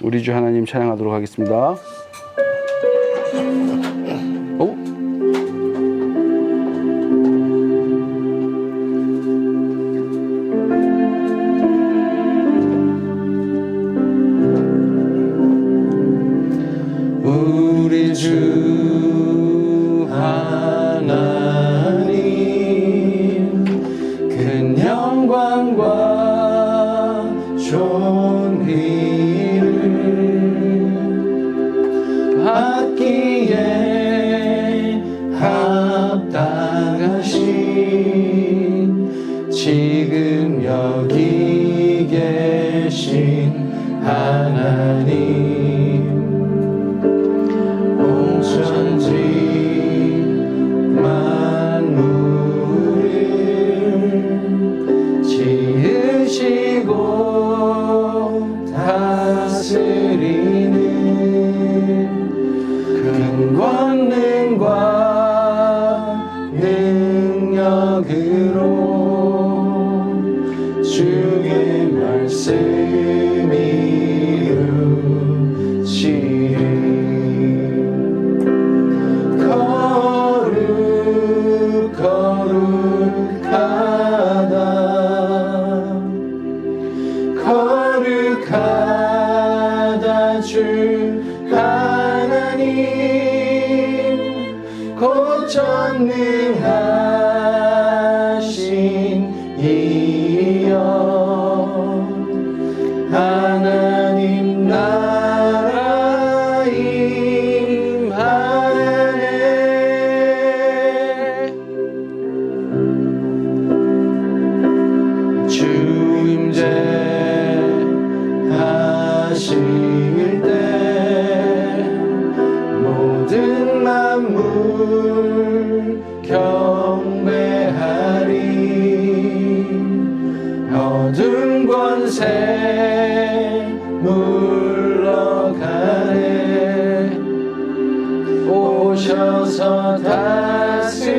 우리 주 하나님 찬양하도록 하겠습니다. 우리 주 하나님 큰 영광과 존귀를 받기에 합당하신 지금 여기 계신 하나님 천지 만물을 지으시고 다스리는 큰 권능과 능력으로 주의 말씀이 이루시리. 거룩하다 주 하나님 곧 전능하신 이여 하나님 나라 임하네. 주 임재 하실 때 모든 만물 경배하리. 어둠 권세 물러가네. 오셔서 다스리소서.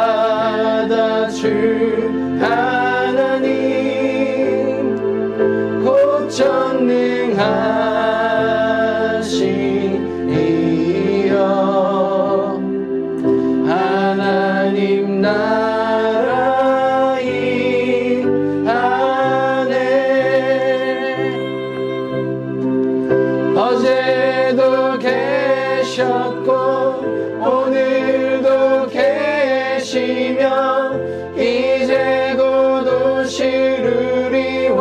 거룩하다 주 하나님 곧 전능하신 이여 하나님 나라 임하네. 어제도 계셨고 오늘도 계시며 이제 곧 오시리와.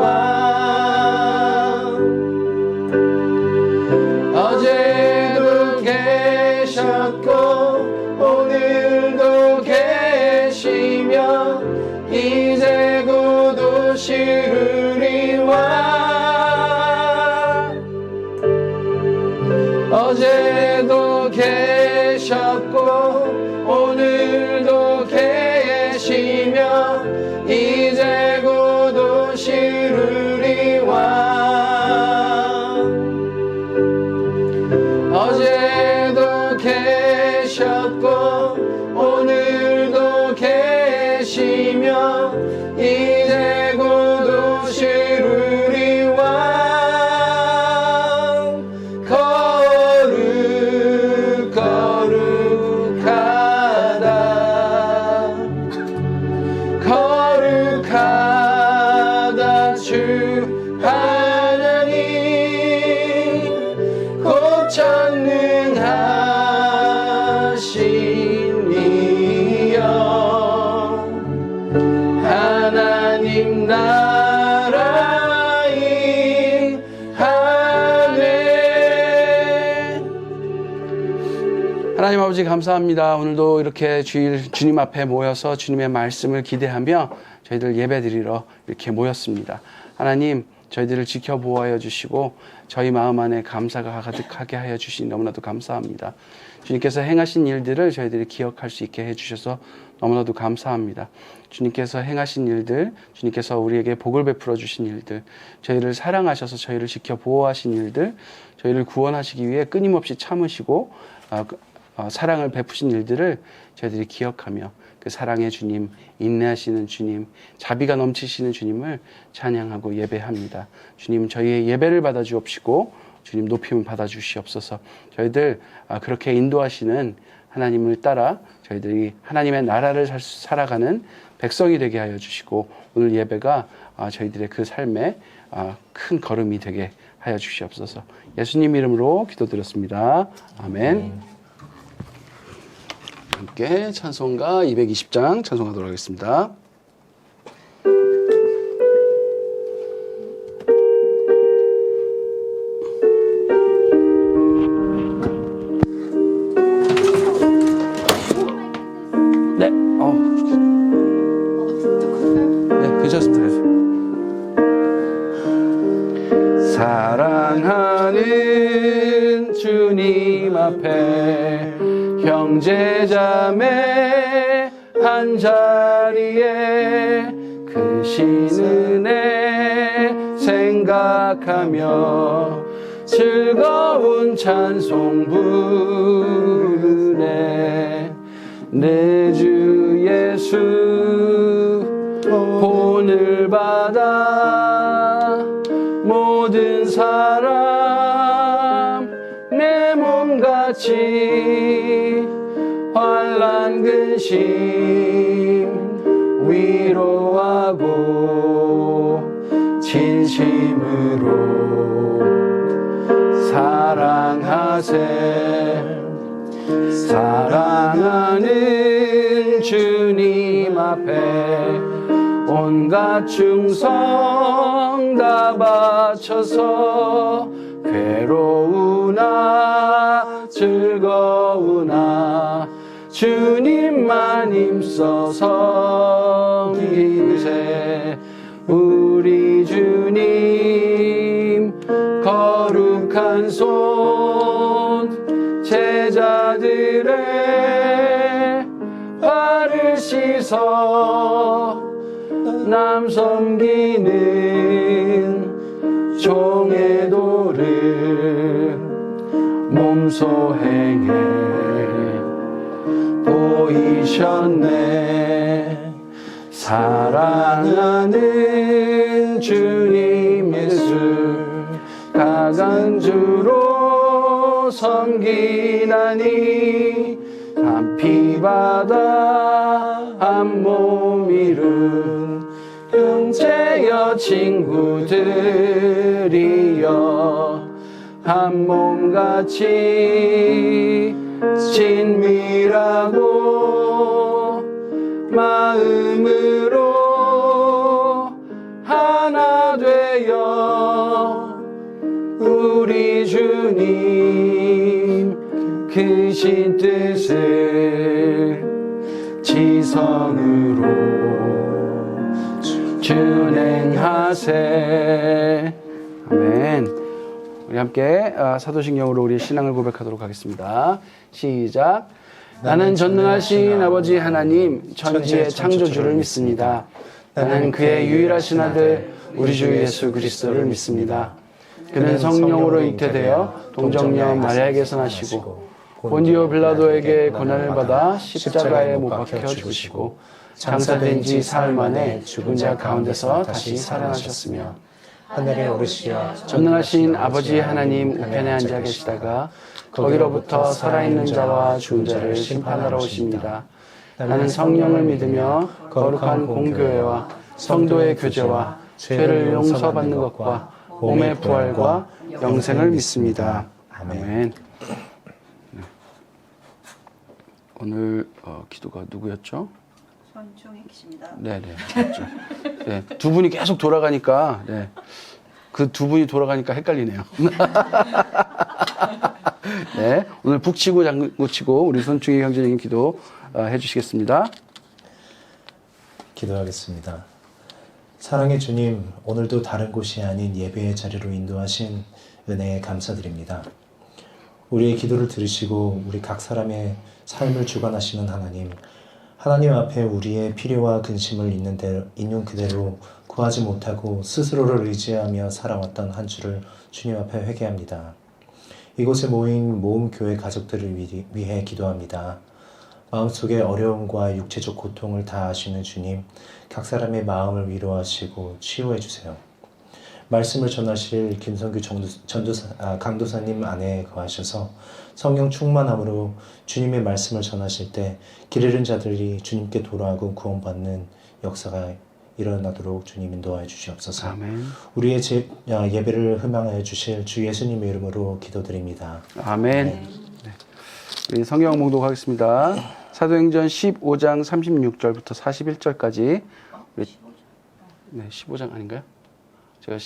어제도 계셨고 오늘도 계시며 이제 곧 오시리와. 어제도 계셨고 오늘도 계시며 이제 곧 오시리와. 어제도 계셨고 오늘도 계시며 이제 곧 오시리와. 거룩하다 주 하나님 곧 전능하신 이여 하나님 나라 임하네. 하나님 아버지 감사합니다. 오늘도 이렇게 주님 앞에 모여서 주님의 말씀을 기대하며 저희들 예배드리러 이렇게 모였습니다. 하나님 저희들을 지켜보호하여 주시고 저희 마음 안에 감사가 가득하게 하여 주시니 너무나도 감사합니다. 주님께서 행하신 일들을 저희들이 기억할 수 있게 해주셔서 너무나도 감사합니다. 주님께서 행하신 일들, 주님께서 우리에게 복을 베풀어 주신 일들, 저희를 사랑하셔서 저희를 지켜 보호하신 일들, 저희를 구원하시기 위해 끊임없이 참으시고 사랑을 베푸신 일들을 저희들이 기억하며 그 사랑의 주님, 인내하시는 주님, 자비가 넘치시는 주님을 찬양하고 예배합니다. 주님, 저희의 예배를 받아주옵시고 주님 높임을 받아주시옵소서. 저희들 그렇게 인도하시는 하나님을 따라 저희들이 하나님의 나라를 살아가는 백성이 되게 하여 주시고 오늘 예배가 저희들의 그 삶에 큰 걸음이 되게 하여 주시옵소서. 예수님 이름으로 기도드렸습니다. 아멘. 함께 찬송가 220장 찬송하도록 하겠습니다. 네, 네, 괜찮습니다. 사랑하는 주님 앞에 형제자매 한자리에 크신 은혜 생각하며 즐거운 찬송 부르네. 내 주 예수 본을 받아 모든 사람 내 몸같이 환난 근심 위로하고 진심으로 사랑하세. 사랑하는 주님 앞에 온갖 충성 다 바쳐서 괴로우나 즐거우나 주님만 힘써 섬기세. 우리 주님 거룩한 손 제자들의 발을 씻어 남 섬기는 종의 도를 몸소 행해 보이셨네. 사랑하는 주님 예수 가강주로 섬기나니 한 피바다 한 몸 이룬 형제여 친구들이여 한 몸같이 친밀하고 마음으로 하나 되어 우리 주님 크신 뜻을 지성으로 준행하세. 아멘. 우리 함께 사도신경으로 우리의 신앙을 고백하도록 하겠습니다. 시작. 나는 전능하신 아버지 하나님 천지의 창조주를 믿습니다. 나는 그의 유일하신 아들 우리 주 예수 그리스도를 믿습니다. 그는 성령으로 잉태되어 동정녀 마리아에게서 나시고 본디오 빌라도에게 고난을 받아 십자가에 못 박혀 죽으시고 장사된 지 사흘 만에 죽은 자 가운데서 다시 살아나셨으며 하늘에 오르시어 전능하신 아버지 하나님 우편에 앉아 계시다가 거기로부터 살아있는 자와 죽은 자를 심판하러 오십니다. 나는 성령을 믿으며 거룩한 공교회와 성도의 교제와 죄를 용서받는 것과 몸의 부활과 영생을 믿습니다. 아멘. 네. 오늘 기도가 누구였죠? 손충익 씨입니다. 네네. 그렇죠. 네, 두 분이 계속 돌아가니까 네. 그 두 분이 돌아가니까 헷갈리네요. 네, 오늘 북치고 장구치고 우리 손충익 형제님 기도 해주시겠습니다. 기도하겠습니다. 사랑의 주님, 오늘도 다른 곳이 아닌 예배의 자리로 인도하신 은혜에 감사드립니다. 우리의 기도를 들으시고 우리 각 사람의 삶을 주관하시는 하나님, 하나님 앞에 우리의 필요와 근심을 있는 그대로 구하지 못하고 스스로를 의지하며 살아왔던 한 주를 주님 앞에 회개합니다. 이곳에 모인 모든 교회 가족들을 위해 기도합니다. 마음속의 어려움과 육체적 고통을 다 아시는 주님, 각 사람의 마음을 위로하시고 치유해 주세요. 말씀을 전하실 김성규 강도사님 안에 거하셔서 성령 충만함으로 주님의 말씀을 전하실 때 길 잃은 자들이 주님께 돌아오고 구원받는 역사가 일어나도록 주님 인도하여 주시옵소서. 아멘. 우리의 예배를 희망하여 주실 주 예수님의 이름으로 기도드립니다. 아멘. 네. 우리 성경 봉독하겠습니다. 사도행전 15장 36절부터 41절까지. 네, 15장 아닌가요? 제가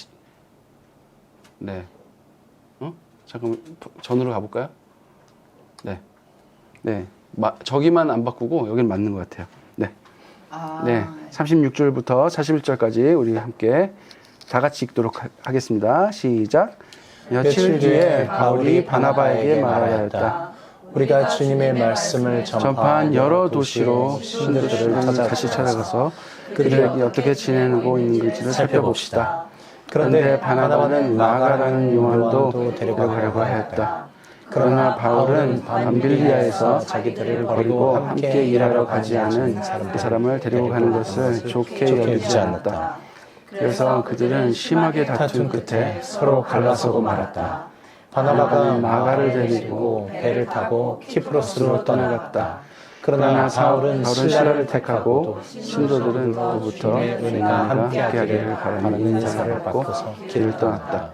네. 잠깐 전으로 가볼까요? 네. 네. 저기만 안 바꾸고 여긴 맞는 것 같아요. 네. 네. 36절부터 41절까지 우리 함께 다 같이 읽도록 하겠습니다. 시작. 며칠 뒤에 바울이 바나바에게 말하였다. 우리가 주님의 말씀을 전파한 여러 도시로 신도들을 다시 찾아가서 그들에게 어떻게 지내고 있는지를 살펴봅시다. 그런데 바나바는 마가라는 요한도 데려가려고 하였다. 그러나 바울은 밤빌리아에서 자기들을 버리고 함께 일하러 가지 않은 그 사람을 데리고 가는 것을 좋게 여기지 않았다. 그래서 그들은 심하게 다툰 끝에 서로 갈라서고 말았다. 바나바가 마가를 데리고 배를 타고 키프로스로 떠나갔다. 그러나 바울은 신라를 택하고 신도들은 그로부터 은혜가 함께하기를 바라는 인사를 받고서 길을 떠났다.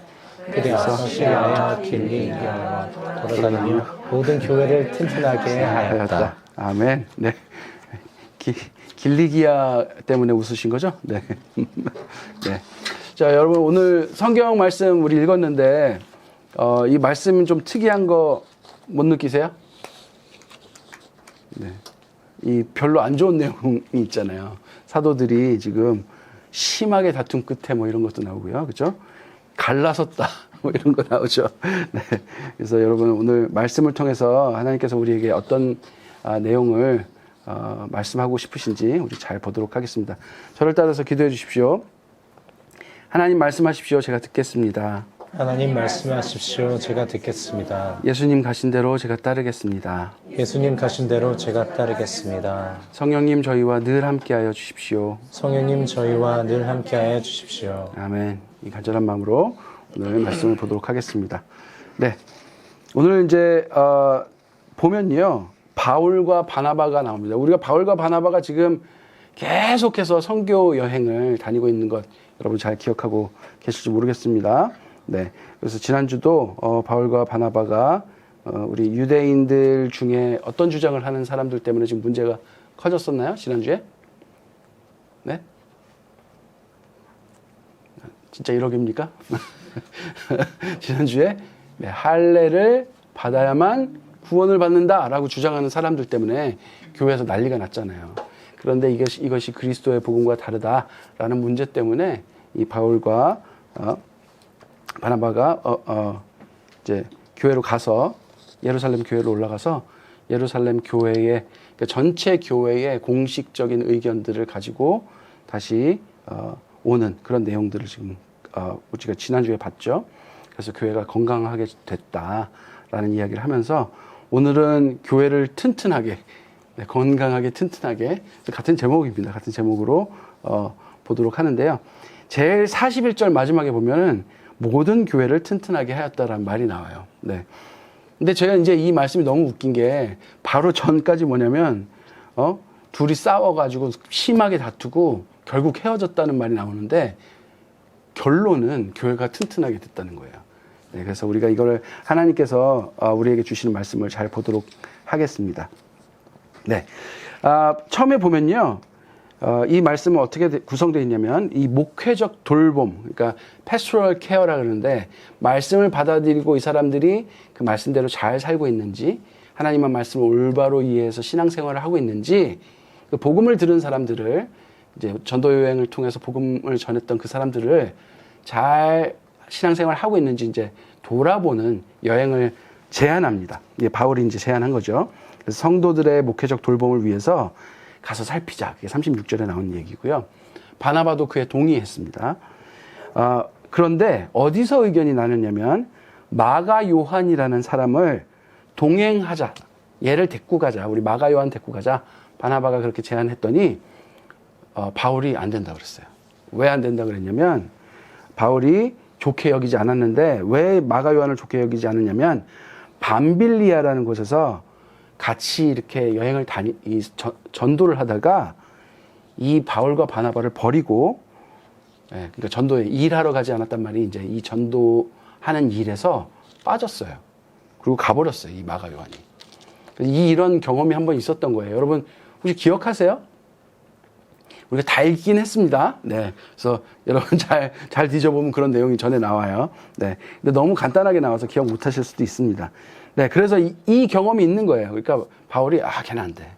그래서 시리아와 길리기아와 돌아다니며 모든 교회를 튼튼하게 하였다. 아멘. 네. 길리기아 때문에 웃으신 거죠? 네. 네. 자, 여러분 오늘 성경 말씀 우리 읽었는데 이 말씀은 좀 특이한 거 못 느끼세요? 네. 이 별로 안 좋은 내용이 있잖아요. 사도들이 지금 심하게 다툰 끝에 뭐 이런 것도 나오고요. 그죠? 갈라섰다. 뭐 이런 거 나오죠. 네. 그래서 여러분 오늘 말씀을 통해서 하나님께서 우리에게 어떤 내용을 말씀하고 싶으신지 우리 잘 보도록 하겠습니다. 저를 따라서 기도해 주십시오. 하나님 말씀하십시오. 제가 듣겠습니다. 하나님 말씀하십시오. 제가 듣겠습니다. 예수님 가신 대로 제가 따르겠습니다. 예수님 가신 대로 제가 따르겠습니다. 성령님 저희와 늘 함께하여 주십시오. 성령님 저희와 늘 함께하여 주십시오. 아멘. 이 간절한 마음으로 오늘 말씀을 보도록 하겠습니다. 네, 오늘 이제 보면요 바울과 바나바가 나옵니다. 우리가 바울과 바나바가 지금 계속해서 선교 여행을 다니고 있는 것 여러분 잘 기억하고 계실지 모르겠습니다. 네, 그래서 지난주도 바울과 바나바가 우리 유대인들 중에 어떤 주장을 하는 사람들 때문에 지금 문제가 커졌었나요? 지난주에? 네? 진짜 1억입니까? 지난주에 네, 할례를 받아야만 구원을 받는다라고 주장하는 사람들 때문에 교회에서 난리가 났잖아요. 그런데 이것이 그리스도의 복음과 다르다라는 문제 때문에 이 바울과 바나바가 이제 교회로 가서 예루살렘 교회로 올라가서 예루살렘 교회의 그러니까 전체 교회의 공식적인 의견들을 가지고 다시 오는 그런 내용들을 지금 우리가 지난주에 봤죠. 그래서 교회가 건강하게 됐다라는 이야기를 하면서 오늘은 교회를 튼튼하게 네, 건강하게 튼튼하게 같은 제목입니다. 같은 제목으로 보도록 하는데요. 제일 41절 마지막에 보면은 모든 교회를 튼튼하게 하였다라는 말이 나와요. 네. 근데 제가 이제 이 말씀이 너무 웃긴 게 바로 전까지 뭐냐면 둘이 싸워가지고 심하게 다투고 결국 헤어졌다는 말이 나오는데 결론은 교회가 튼튼하게 됐다는 거예요. 네, 그래서 우리가 이거를 하나님께서 우리에게 주시는 말씀을 잘 보도록 하겠습니다. 네, 처음에 보면요, 이 말씀은 어떻게 구성되어 있냐면 이 목회적 돌봄, 그러니까 pastoral care라 그러는데 말씀을 받아들이고 이 사람들이 그 말씀대로 잘 살고 있는지 하나님의 말씀을 올바로 이해해서 신앙생활을 하고 있는지 그 복음을 들은 사람들을 이제 전도 여행을 통해서 복음을 전했던 그 사람들을 잘 신앙생활 하고 있는지 이제 돌아보는 여행을 제안합니다. 이게 바울이 이제 제안한 거죠. 그래서 성도들의 목회적 돌봄을 위해서 가서 살피자. 그게 36절에 나온 얘기고요. 바나바도 그에 동의했습니다. 그런데 어디서 의견이 나눴냐면 마가 요한이라는 사람을 동행하자. 얘를 데리고 가자. 우리 마가 요한 데리고 가자. 바나바가 그렇게 제안했더니 바울이 안 된다 그랬어요. 왜 안 된다 그랬냐면 바울이 좋게 여기지 않았는데 왜 마가 요한을 좋게 여기지 않았냐면 밤빌리아라는 곳에서 같이 이렇게 여행을 전도를 하다가 이 바울과 바나바를 버리고 그러니까 전도에 일하러 가지 않았단 말이 이제 이 전도하는 일에서 빠졌어요. 그리고 가버렸어요. 이 마가 요한이. 이런 경험이 한번 있었던 거예요. 여러분 혹시 기억하세요? 우리가 다 읽긴 했습니다. 네. 그래서 여러분 잘 뒤져보면 그런 내용이 전에 나와요. 네. 근데 너무 간단하게 나와서 기억 못 하실 수도 있습니다. 네. 그래서 이 경험이 있는 거예요. 그러니까 바울이, 걔는 안 돼.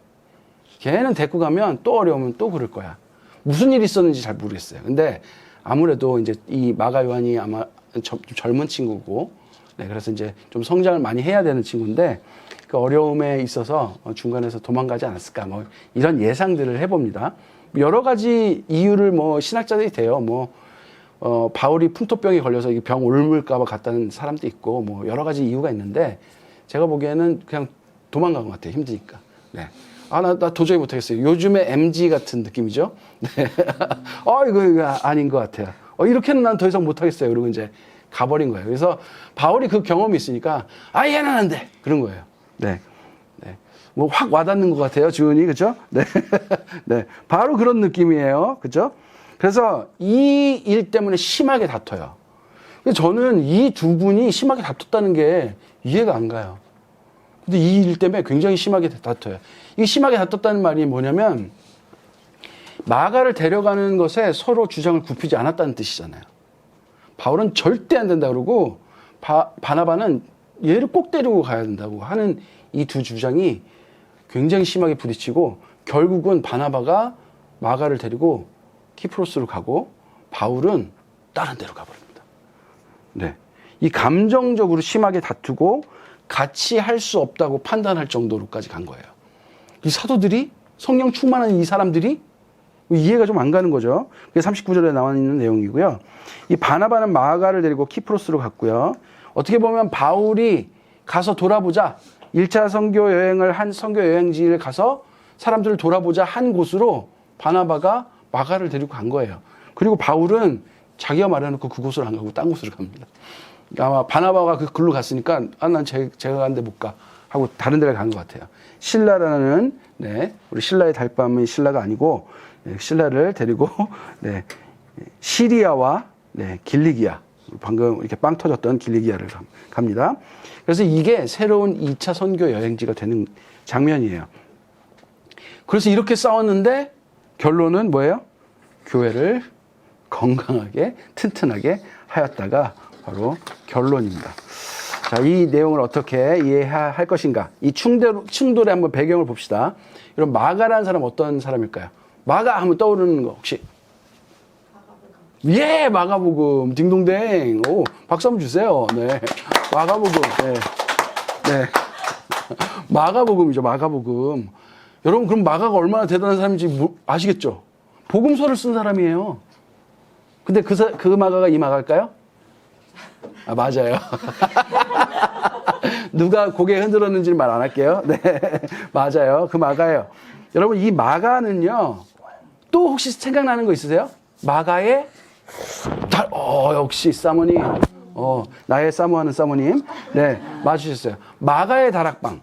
걔는 데리고 가면 또 어려우면 또 그럴 거야. 무슨 일이 있었는지 잘 모르겠어요. 근데 아무래도 이제 이 마가 요한이 아마 좀 젊은 친구고, 네. 그래서 이제 좀 성장을 많이 해야 되는 친구인데, 그 어려움에 있어서 중간에서 도망가지 않았을까, 뭐, 이런 예상들을 해봅니다. 여러 가지 이유를 신학자들이 돼요. 바울이 풍토병에 걸려서 병 옮을까봐 갔다는 사람도 있고, 여러 가지 이유가 있는데, 제가 보기에는 그냥 도망간 것 같아요. 힘드니까. 네. 나 도저히 못하겠어요. 요즘에 MG 같은 느낌이죠. 네. 이거 아닌 것 같아요. 이렇게는 난 더 이상 못하겠어요. 그리고 이제 가버린 거예요. 그래서 바울이 그 경험이 있으니까, 얘는 안 돼. 그런 거예요. 네. 네. 확 와닿는 것 같아요. 주은이. 그죠? 네. 네. 바로 그런 느낌이에요. 그죠? 그래서 이 일 때문에 심하게 다퉈요. 저는 이 두 분이 심하게 다퉜다는 게 이해가 안 가요. 근데 이 일 때문에 굉장히 심하게 다퉈요. 이게 심하게 다퉜다는 말이 뭐냐면, 마가를 데려가는 것에 서로 주장을 굽히지 않았다는 뜻이잖아요. 바울은 절대 안 된다 그러고, 바나바는 얘를 꼭 데리고 가야 된다고 하는 이 두 주장이 굉장히 심하게 부딪히고, 결국은 바나바가 마가를 데리고 키프로스로 가고, 바울은 다른 데로 가버립니다. 네. 이 감정적으로 심하게 다투고, 같이 할 수 없다고 판단할 정도로까지 간 거예요. 이 사도들이, 성령 충만한 이 사람들이 이해가 좀 안 가는 거죠. 그게 39절에 나와 있는 내용이고요. 이 바나바는 마가를 데리고 키프로스로 갔고요. 어떻게 보면 바울이 가서 돌아보자. 1차 선교 여행을 한 선교 여행지를 가서 사람들을 돌아보자 한 곳으로 바나바가 마가를 데리고 간 거예요. 그리고 바울은 자기가 말해놓고 그곳을 안 가고 딴 곳으로 갑니다. 아마 바나바가 그 글로 갔으니까 난 제가 간 데 못 가 하고 다른 데를 간 것 같아요. 신라라는 우리 신라의 달밤이 신라가 아니고 신라를 데리고 시리아와 길리기아, 방금 이렇게 빵 터졌던 길리기아를 갑니다. 그래서 이게 새로운 2차 선교 여행지가 되는 장면이에요. 그래서 이렇게 싸웠는데 결론은 뭐예요? 교회를 건강하게 튼튼하게 하였다가 바로 결론입니다. 자, 이 내용을 어떻게 이해할 것인가? 이 충돌의 한번 배경을 봅시다. 이런 마가라는 사람 어떤 사람일까요? 마가 하면 떠오르는 거 혹시? 예, 마가복음. 딩동댕. 오, 박수 한번 주세요. 네. 마가복음. 네. 네. 마가복음이죠, 마가복음. 여러분, 그럼 마가가 얼마나 대단한 사람인지 아시겠죠? 복음서를 쓴 사람이에요. 근데 그 마가가 이 마가일까요? 맞아요. 누가 고개 흔들었는지는 말 안 할게요. 네. 맞아요. 그 마가예요. 여러분, 이 마가는요, 또 혹시 생각나는 거 있으세요? 마가의 역시 사모님. 나의 사모하는 사모님. 네, 맞으셨어요. 마가의 다락방.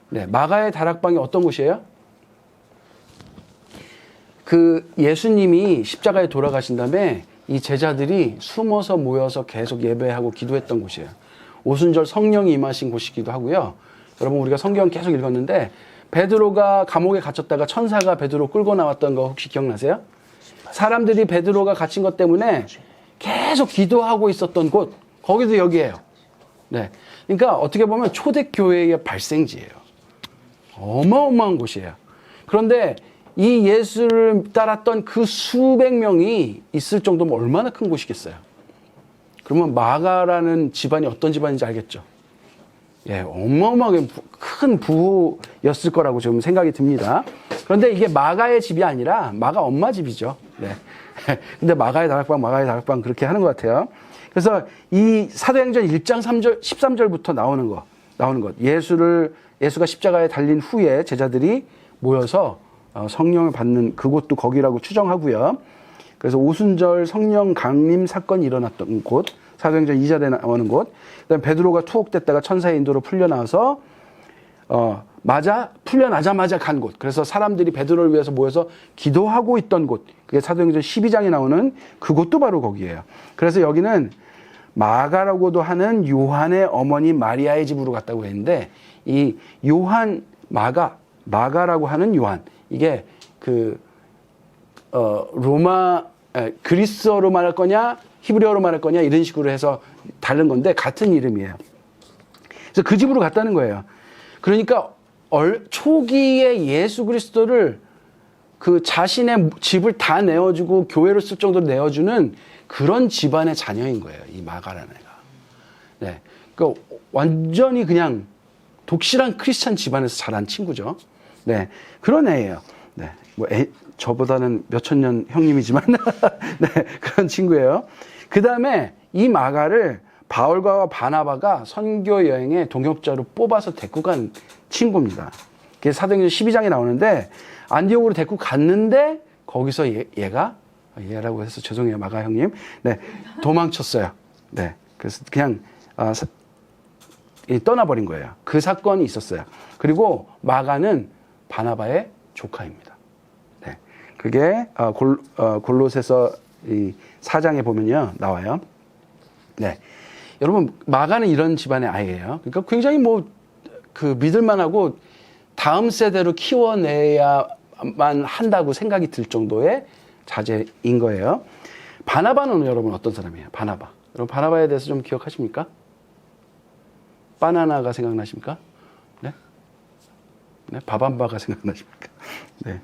네, 마가의 다락방이 어떤 곳이에요? 그 예수님이 십자가에 돌아가신 다음에 이 제자들이 숨어서 모여서 계속 예배하고 기도했던 곳이에요. 오순절 성령이 임하신 곳이기도 하고요. 여러분, 우리가 성경 계속 읽었는데 베드로가 감옥에 갇혔다가 천사가 베드로 끌고 나왔던 거 혹시 기억나세요? 사람들이 베드로가 갇힌 것 때문에 계속 기도하고 있었던 곳, 거기도 여기예요. 네. 그러니까 어떻게 보면 초대교회의 발생지예요. 어마어마한 곳이에요. 그런데 이 예수를 따랐던 그 수백 명이 있을 정도면 얼마나 큰 곳이겠어요. 그러면 마가라는 집안이 어떤 집안인지 알겠죠. 예, 어마어마하게 큰 부였을 거라고 좀 생각이 듭니다. 그런데 이게 마가의 집이 아니라 마가 엄마 집이죠. 네. 근데 마가의 다락방 그렇게 하는 것 같아요. 그래서 이 사도행전 1장 3절, 13절부터 나오는 것. 예수가 십자가에 달린 후에 제자들이 모여서 성령을 받는 그곳도 거기라고 추정하고요. 그래서 오순절 성령 강림 사건이 일어났던 곳, 사도행전 2절에 나오는 곳, 그다음에 베드로가 투옥됐다가 천사의 인도로 풀려나와서 풀려나자마자 간 곳. 그래서 사람들이 베드로를 위해서 모여서 기도하고 있던 곳. 그게 사도행전 12장에 나오는 그곳도 바로 거기예요. 그래서 여기는 마가라고도 하는 요한의 어머니 마리아의 집으로 갔다고 했는데, 이 요한 마가라고 하는 요한, 이게 그리스어로 말할 거냐 히브리어로 말할 거냐 이런 식으로 해서 다른 건데 같은 이름이에요. 그래서 그 집으로 갔다는 거예요. 그러니까 초기에 예수 그리스도를 그 자신의 집을 다 내어주고 교회로 쓸 정도로 내어주는 그런 집안의 자녀인 거예요. 이 마가라는 애가. 네. 그러니까 완전히 그냥 독실한 크리스찬 집안에서 자란 친구죠. 네. 그런 애예요. 네. 저보다는 몇천 년 형님이지만 네, 그런 친구예요. 그 다음에 이 마가를 바울과 바나바가 선교 여행에 동역자로 뽑아서 데리고 간 친구입니다. 그게 사도행전 12장에 나오는데, 안디옥으로 데리고 갔는데 거기서 얘라고 해서 죄송해요, 마가 형님. 네, 도망쳤어요. 네, 그래서 그냥 떠나버린 거예요. 그 사건이 있었어요. 그리고 마가는 바나바의 조카입니다. 네, 그게 골로새서 이 4장에 보면요 나와요. 네, 여러분 마가는 이런 집안의 아이예요. 그러니까 굉장히 믿을만하고 다음 세대로 키워내야만 한다고 생각이 들 정도의 자제인 거예요. 바나바는 여러분 어떤 사람이에요? 바나바. 여러분 바나바에 대해서 좀 기억하십니까? 바나나가 생각나십니까? 네? 네? 바밤바가 생각나십니까? 네.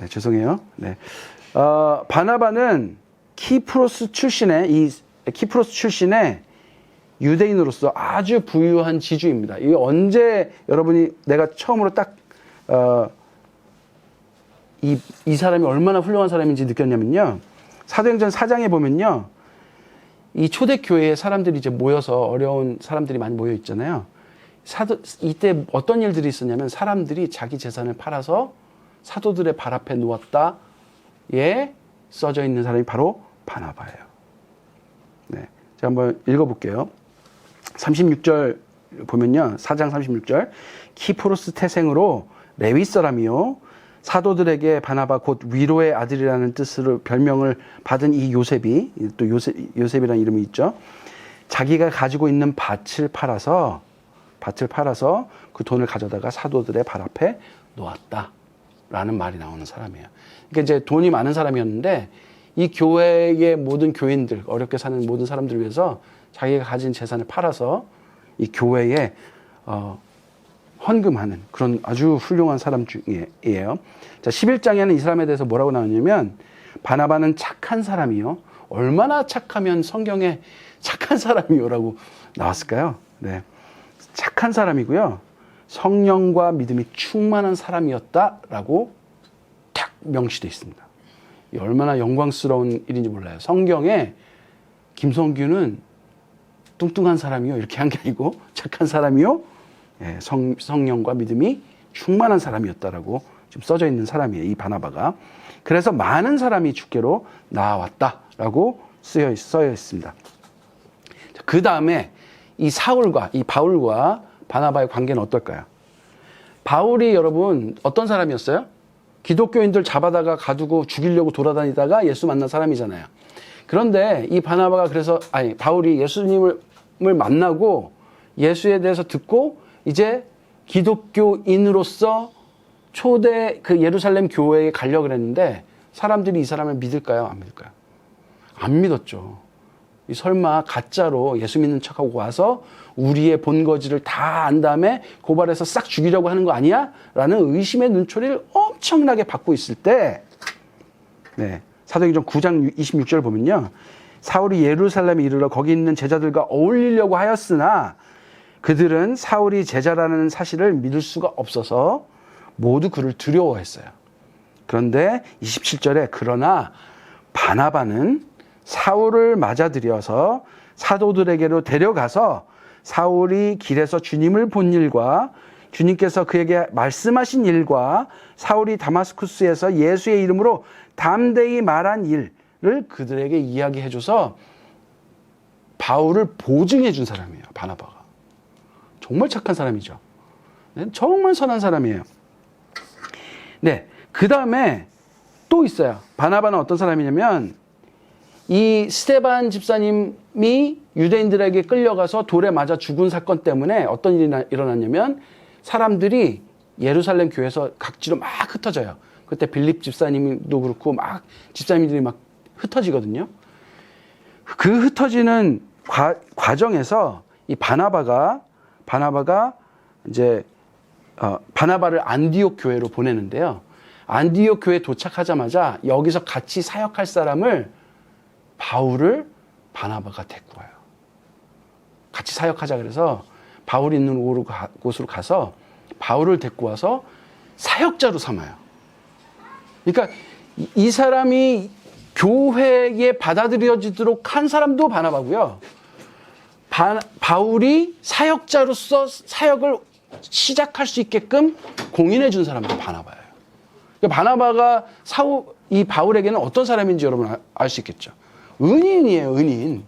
네, 죄송해요. 네. 바나바는 키프로스 출신의 유대인으로서 아주 부유한 지주입니다. 이게 언제 여러분이 내가 처음으로 이 사람이 얼마나 훌륭한 사람인지 느꼈냐면요. 사도행전 4장에 보면요. 이 초대교회에 사람들이 이제 모여서 어려운 사람들이 많이 모여 있잖아요. 이때 어떤 일들이 있었냐면 사람들이 자기 재산을 팔아서 사도들의 발 앞에 놓았다에 써져 있는 사람이 바로 바나바예요. 네. 제가 한번 읽어볼게요. 36절 보면요. 4장 36절. 키프로스 태생으로 레위 사람이요. 사도들에게 바나바 곧 위로의 아들이라는 뜻으로 별명을 받은 이 요셉이, 또 요셉이라는 이름이 있죠. 자기가 가지고 있는 밭을 팔아서 그 돈을 가져다가 사도들의 발 앞에 놓았다라는 말이 나오는 사람이에요. 그러니까 이제 돈이 많은 사람이었는데 이 교회의 모든 교인들, 어렵게 사는 모든 사람들을 위해서 자기가 가진 재산을 팔아서 이 교회에 헌금하는 그런 아주 훌륭한 사람 중이에요. 자, 11장에는 이 사람에 대해서 뭐라고 나오냐면 바나바는 착한 사람이요. 얼마나 착하면 성경에 착한 사람이요라고 나왔을까요? 네. 착한 사람이고요. 성령과 믿음이 충만한 사람이었다라고 딱 명시되어 있습니다. 얼마나 영광스러운 일인지 몰라요. 성경에 김성규는 뚱뚱한 사람이요 이렇게 한 게 아니고 착한 사람이요, 예, 성령과 믿음이 충만한 사람이었다라고 지금 써져 있는 사람이에요. 이 바나바가. 그래서 많은 사람이 주께로 나아왔다라고 써여 있습니다. 그 다음에 이 바울과 바나바의 관계는 어떨까요? 바울이 여러분 어떤 사람이었어요? 기독교인들 잡아다가 가두고 죽이려고 돌아다니다가 예수 만난 사람이잖아요. 그런데 이 바나바가 바울이 예수님을 만나고 예수에 대해서 듣고 이제 기독교인으로서 초대 예루살렘 교회에 가려고 그랬는데 사람들이 이 사람을 믿을까요? 안 믿을까요? 안 믿었죠. 설마 가짜로 예수 믿는 척하고 와서 우리의 본거지를 다 안 다음에 고발해서 싹 죽이려고 하는 거 아니야? 라는 의심의 눈초리를 엄청나게 받고 있을 때, 네, 사도행전 9장 26절 보면요. 사울이 예루살렘에 이르러 거기 있는 제자들과 어울리려고 하였으나 그들은 사울이 제자라는 사실을 믿을 수가 없어서 모두 그를 두려워했어요. 그런데 27절에 그러나 바나바는 사울을 맞아들여서 사도들에게로 데려가서 사울이 길에서 주님을 본 일과 주님께서 그에게 말씀하신 일과 사울이 다마스쿠스에서 예수의 이름으로 담대히 말한 일을 그들에게 이야기해줘서 바울을 보증해 준 사람이에요. 바나바가. 정말 착한 사람이죠. 정말 선한 사람이에요. 네, 그 다음에 또 있어요. 바나바는 어떤 사람이냐면 이 스데반 집사님이 유대인들에게 끌려가서 돌에 맞아 죽은 사건 때문에 어떤 일이 일어났냐면 사람들이 예루살렘 교회에서 각지로 막 흩어져요. 그때 빌립 집사님도 그렇고 막 집사님들이 막 흩어지거든요. 그 흩어지는 과정에서 이 바나바가 이제 바나바를 안디옥 교회로 보내는데요. 안디옥 교회에 도착하자마자 여기서 같이 사역할 사람을 바울을 바나바가 데리고 와요. 같이 사역하자 그래서 바울이 있는 곳으로 가서 바울을 데리고 와서 사역자로 삼아요. 그러니까 이 사람이 교회에 받아들여지도록 한 사람도 바나바고요. 바울이 사역자로서 사역을 시작할 수 있게끔 공인해 준 사람도 바나바예요. 그러니까 바나바가 이 바울에게는 어떤 사람인지 여러분 알 수 있겠죠. 은인이에요, 은인.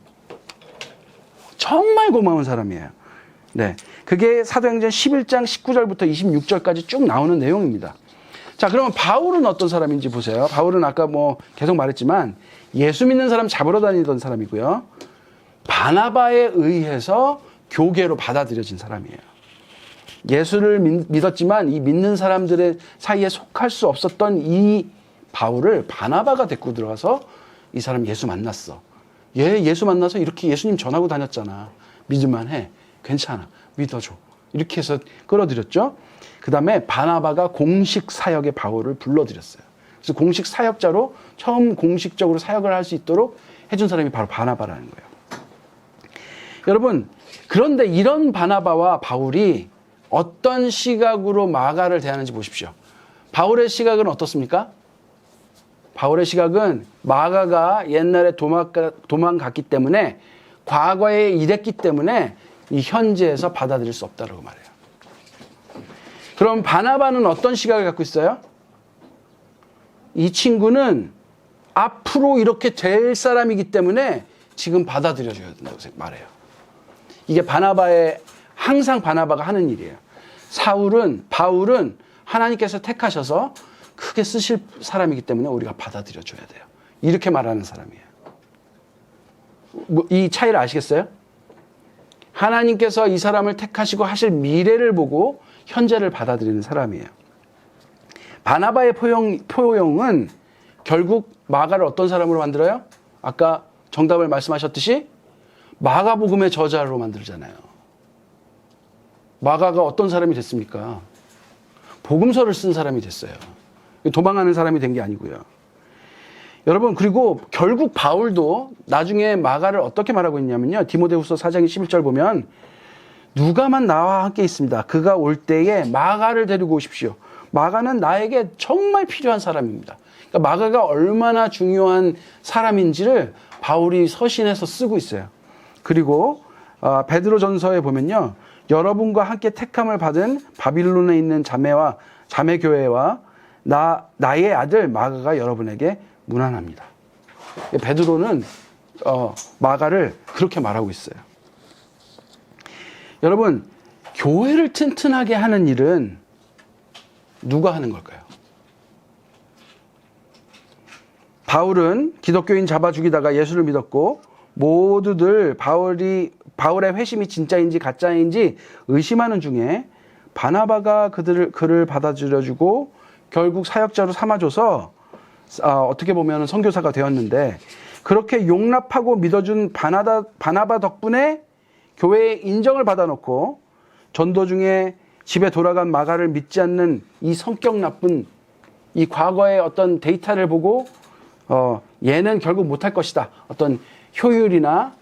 정말 고마운 사람이에요. 네. 그게 사도행전 11장 19절부터 26절까지 쭉 나오는 내용입니다. 자, 그러면 바울은 어떤 사람인지 보세요. 바울은 아까 뭐 계속 말했지만 예수 믿는 사람 잡으러 다니던 사람이고요. 바나바에 의해서 교계로 받아들여진 사람이에요. 예수를 믿었지만 이 믿는 사람들의 사이에 속할 수 없었던 이 바울을 바나바가 데리고 들어가서 이 사람 예수 만났어. 얘 예수 만나서 이렇게 예수님 전하고 다녔잖아. 믿을만 해. 괜찮아. 믿어줘. 이렇게 해서 끌어들였죠. 그 다음에 바나바가 공식 사역에 바울을 불러들였어요. 그래서 공식 사역자로 처음 공식적으로 사역을 할 수 있도록 해준 사람이 바로 바나바라는 거예요. 여러분, 그런데 이런 바나바와 바울이 어떤 시각으로 마가를 대하는지 보십시오. 바울의 시각은 어떻습니까? 바울의 시각은 마가가 옛날에 도망갔기 때문에 과거에 이랬기 때문에 이 현재에서 받아들일 수 없다고 말해요. 그럼 바나바는 어떤 시각을 갖고 있어요? 이 친구는 앞으로 이렇게 될 사람이기 때문에 지금 받아들여줘야 된다고 말해요. 이게 항상 바나바가 하는 일이에요. 바울은 하나님께서 택하셔서 크게 쓰실 사람이기 때문에 우리가 받아들여줘야 돼요. 이렇게 말하는 사람이에요. 이 차이를 아시겠어요? 하나님께서 이 사람을 택하시고 하실 미래를 보고 현재를 받아들이는 사람이에요. 바나바의 포용은 결국 마가를 어떤 사람으로 만들어요? 아까 정답을 말씀하셨듯이 마가복음의 저자로 만들잖아요. 마가가 어떤 사람이 됐습니까? 복음서를 쓴 사람이 됐어요. 도망하는 사람이 된 게 아니고요. 여러분, 그리고 결국 바울도 나중에 마가를 어떻게 말하고 있냐면요. 디모데후서 4장 11절 보면 누가만 나와 함께 있습니다. 그가 올 때에 마가를 데리고 오십시오. 마가는 나에게 정말 필요한 사람입니다. 그러니까 마가가 얼마나 중요한 사람인지를 바울이 서신해서 쓰고 있어요. 그리고 베드로전서에 보면요. 여러분과 함께 택함을 받은 바빌론에 있는 자매교회와 나의 아들 마가가 여러분에게 문안합니다. 베드로는 마가를 그렇게 말하고 있어요. 여러분, 교회를 튼튼하게 하는 일은 누가 하는 걸까요? 바울은 기독교인 잡아 죽이다가 예수를 믿었고 모두들 바울의 회심이 진짜인지 가짜인지 의심하는 중에 바나바가 그를 받아들여주고 결국 사역자로 삼아줘서 어떻게 보면 선교사가 되었는데 그렇게 용납하고 믿어준 바나바 덕분에 교회의 인정을 받아놓고 전도 중에 집에 돌아간 마가를 믿지 않는 이 성격 나쁜 이 과거의 어떤 데이터를 보고 얘는 결국 못할 것이다. 어떤 효율이나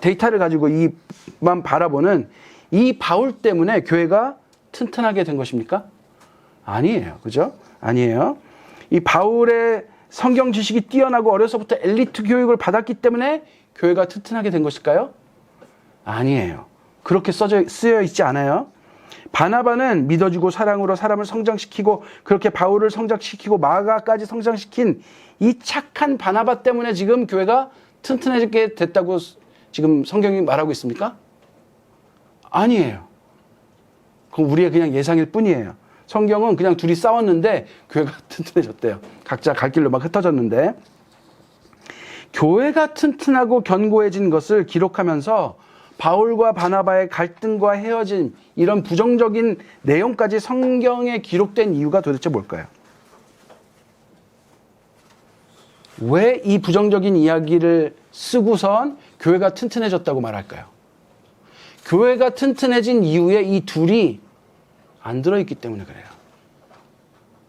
데이터를 가지고 이만 바라보는 이 바울 때문에 교회가 튼튼하게 된 것입니까? 아니에요. 그죠? 아니에요. 이 바울의 성경 지식이 뛰어나고 어려서부터 엘리트 교육을 받았기 때문에 교회가 튼튼하게 된 것일까요? 아니에요. 그렇게 쓰여 있지 않아요. 바나바는 믿어주고 사랑으로 사람을 성장시키고 그렇게 바울을 성장시키고 마가까지 성장시킨 이 착한 바나바 때문에 지금 교회가 튼튼해지게 됐다고 지금 성경이 말하고 있습니까? 아니에요. 그건 우리의 그냥 예상일 뿐이에요. 성경은 그냥 둘이 싸웠는데 교회가 튼튼해졌대요. 각자 갈 길로 막 흩어졌는데 교회가 튼튼하고 견고해진 것을 기록하면서 바울과 바나바의 갈등과 헤어짐 이런 부정적인 내용까지 성경에 기록된 이유가 도대체 뭘까요? 왜 이 부정적인 이야기를 쓰고선 교회가 튼튼해졌다고 말할까요? 교회가 튼튼해진 이유에 이 둘이 안 들어있기 때문에 그래요.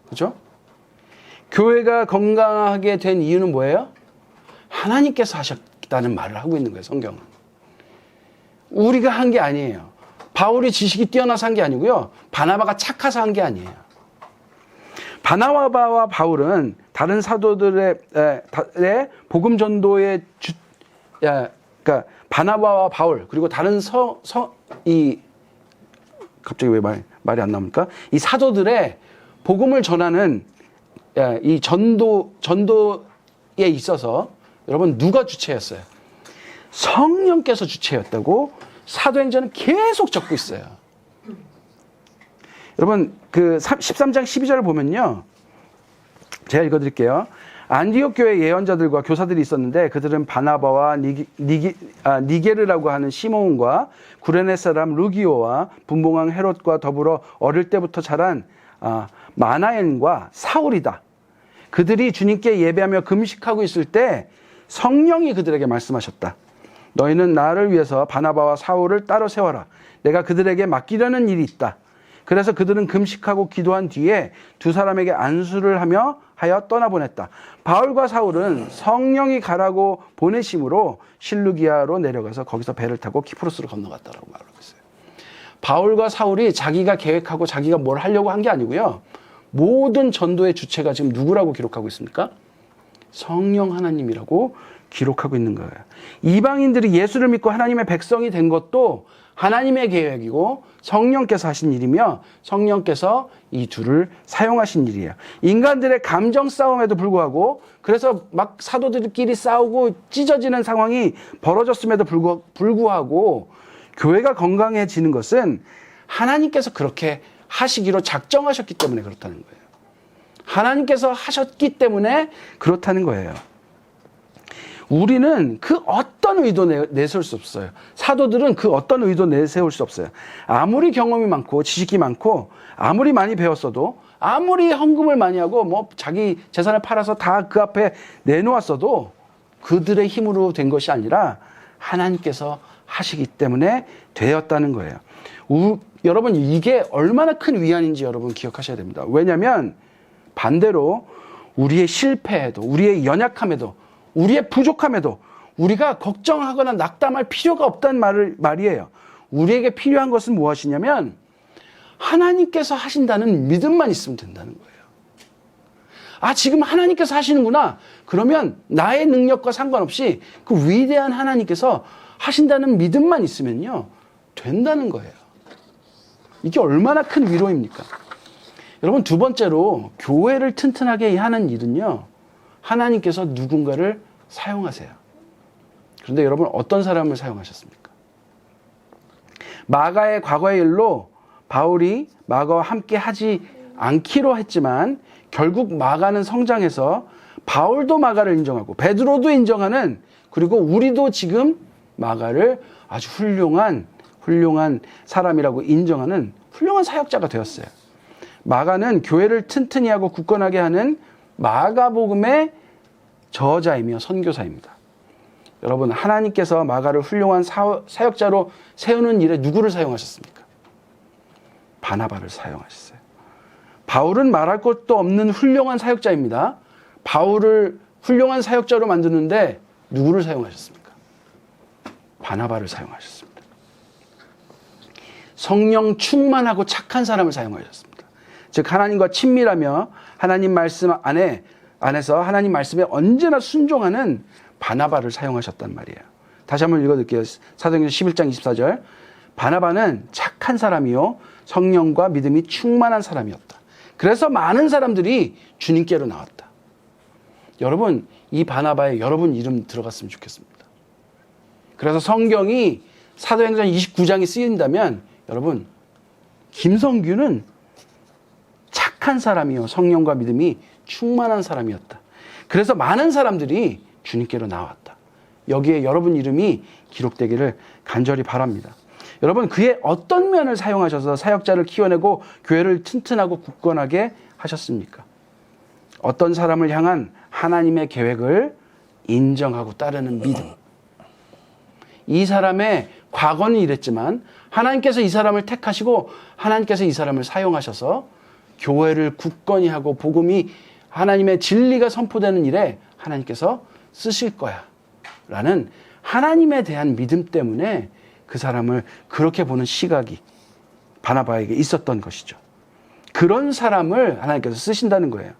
그렇죠? 교회가 건강하게 된 이유는 뭐예요? 하나님께서 하셨다는 말을 하고 있는 거예요. 성경은. 우리가 한 게 아니에요. 바울이 지식이 뛰어나서 한 게 아니고요. 바나바가 착해서 한 게 아니에요. 바나바와 바울은 다른 사도들의 복음 전도의 그러니까 바나바와 바울 그리고 다른 갑자기 왜 말이 안 나옵니까? 이 사도들의 복음을 전하는 이 전도에 있어서 여러분 누가 주체였어요? 성령께서 주체였다고 사도행전은 계속 적고 있어요. 여러분 그 13장 12절을 보면요. 제가 읽어드릴게요. 안디옥 교회 예언자들과 교사들이 있었는데 그들은 바나바와 니게르라고 하는 시몬과 구레네 사람 루기오와 분봉왕 헤롯과 더불어 어릴 때부터 자란 마나엔과 사울이다. 그들이 주님께 예배하며 금식하고 있을 때 성령이 그들에게 말씀하셨다. 너희는 나를 위해서 바나바와 사울을 따로 세워라. 내가 그들에게 맡기려는 일이 있다. 그래서 그들은 금식하고 기도한 뒤에 두 사람에게 안수를 하여 떠나보냈다. 바울과 사울은 성령이 가라고 보내심으로 실루기아로 내려가서 거기서 배를 타고 키프로스로 건너갔다라고 말하고 있어요. 바울과 사울이 자기가 계획하고 자기가 뭘 하려고 한 게 아니고요. 모든 전도의 주체가 지금 누구라고 기록하고 있습니까? 성령 하나님이라고 기록하고 있는 거예요. 이방인들이 예수를 믿고 하나님의 백성이 된 것도 하나님의 계획이고 성령께서 하신 일이며 성령께서 이 둘을 사용하신 일이에요. 인간들의 감정 싸움에도 불구하고 그래서 막 사도들끼리 싸우고 찢어지는 상황이 벌어졌음에도 불구하고 교회가 건강해지는 것은 하나님께서 그렇게 하시기로 작정하셨기 때문에 그렇다는 거예요. 하나님께서 하셨기 때문에 그렇다는 거예요. 우리는 그 어떤 의도 내세울 수 없어요. 사도들은 그 어떤 의도 내세울 수 없어요. 아무리 경험이 많고 지식이 많고 아무리 많이 배웠어도 아무리 헌금을 많이 하고 뭐 자기 재산을 팔아서 다 그 앞에 내놓았어도 그들의 힘으로 된 것이 아니라 하나님께서 하시기 때문에 되었다는 거예요. 여러분 이게 얼마나 큰 위안인지 여러분 기억하셔야 됩니다. 왜냐하면 반대로 우리의 실패에도 우리의 연약함에도 우리의 부족함에도 우리가 걱정하거나 낙담할 필요가 없다는 말이에요. 우리에게 필요한 것은 무엇이냐면 하나님께서 하신다는 믿음만 있으면 된다는 거예요. 아, 지금 하나님께서 하시는구나. 그러면 나의 능력과 상관없이 그 위대한 하나님께서 하신다는 믿음만 있으면요. 된다는 거예요. 이게 얼마나 큰 위로입니까? 여러분 두 번째로 교회를 튼튼하게 하는 일은요. 하나님께서 누군가를 사용하세요. 그런데 여러분 어떤 사람을 사용하셨습니까? 마가의 과거의 일로 바울이 마가와 함께 하지 않기로 했지만 결국 마가는 성장해서 바울도 마가를 인정하고 베드로도 인정하는 그리고 우리도 지금 마가를 아주 훌륭한 사람이라고 인정하는 훌륭한 사역자가 되었어요. 마가는 교회를 튼튼히 하고 굳건하게 하는 마가복음의 저자이며 선교사입니다. 여러분 하나님께서 마가를 훌륭한 사역자로 세우는 일에 누구를 사용하셨습니까? 바나바를 사용하셨어요. 바울은 말할 것도 없는 훌륭한 사역자입니다. 바울을 훌륭한 사역자로 만드는데 누구를 사용하셨습니까? 바나바를 사용하셨습니다. 성령 충만하고 착한 사람을 사용하셨습니다. 즉 하나님과 친밀하며 하나님 말씀 안에서 하나님 말씀에 언제나 순종하는 바나바를 사용하셨단 말이에요. 다시 한번 읽어드릴게요. 사도행전 11장 24절. 바나바는 착한 사람이요 성령과 믿음이 충만한 사람이었다. 그래서 많은 사람들이 주님께로 나왔다. 여러분, 이 바나바에 여러분 이름 들어갔으면 좋겠습니다. 그래서 성경이 사도행전 29장이 쓰인다면 여러분, 김성규는 착한 사람이요 성령과 믿음이 충만한 사람이었다. 그래서 많은 사람들이 주님께로 나왔다. 여기에 여러분 이름이 기록되기를 간절히 바랍니다. 여러분, 그의 어떤 면을 사용하셔서 사역자를 키워내고 교회를 튼튼하고 굳건하게 하셨습니까? 어떤 사람을 향한 하나님의 계획을 인정하고 따르는 믿음. 이 사람의 과거는 이랬지만 하나님께서 이 사람을 택하시고 하나님께서 이 사람을 사용하셔서 교회를 굳건히 하고 복음이 하나님의 진리가 선포되는 일에 하나님께서 쓰실 거야 라는 하나님에 대한 믿음 때문에 그 사람을 그렇게 보는 시각이 바나바에게 있었던 것이죠. 그런 사람을 하나님께서 쓰신다는 거예요.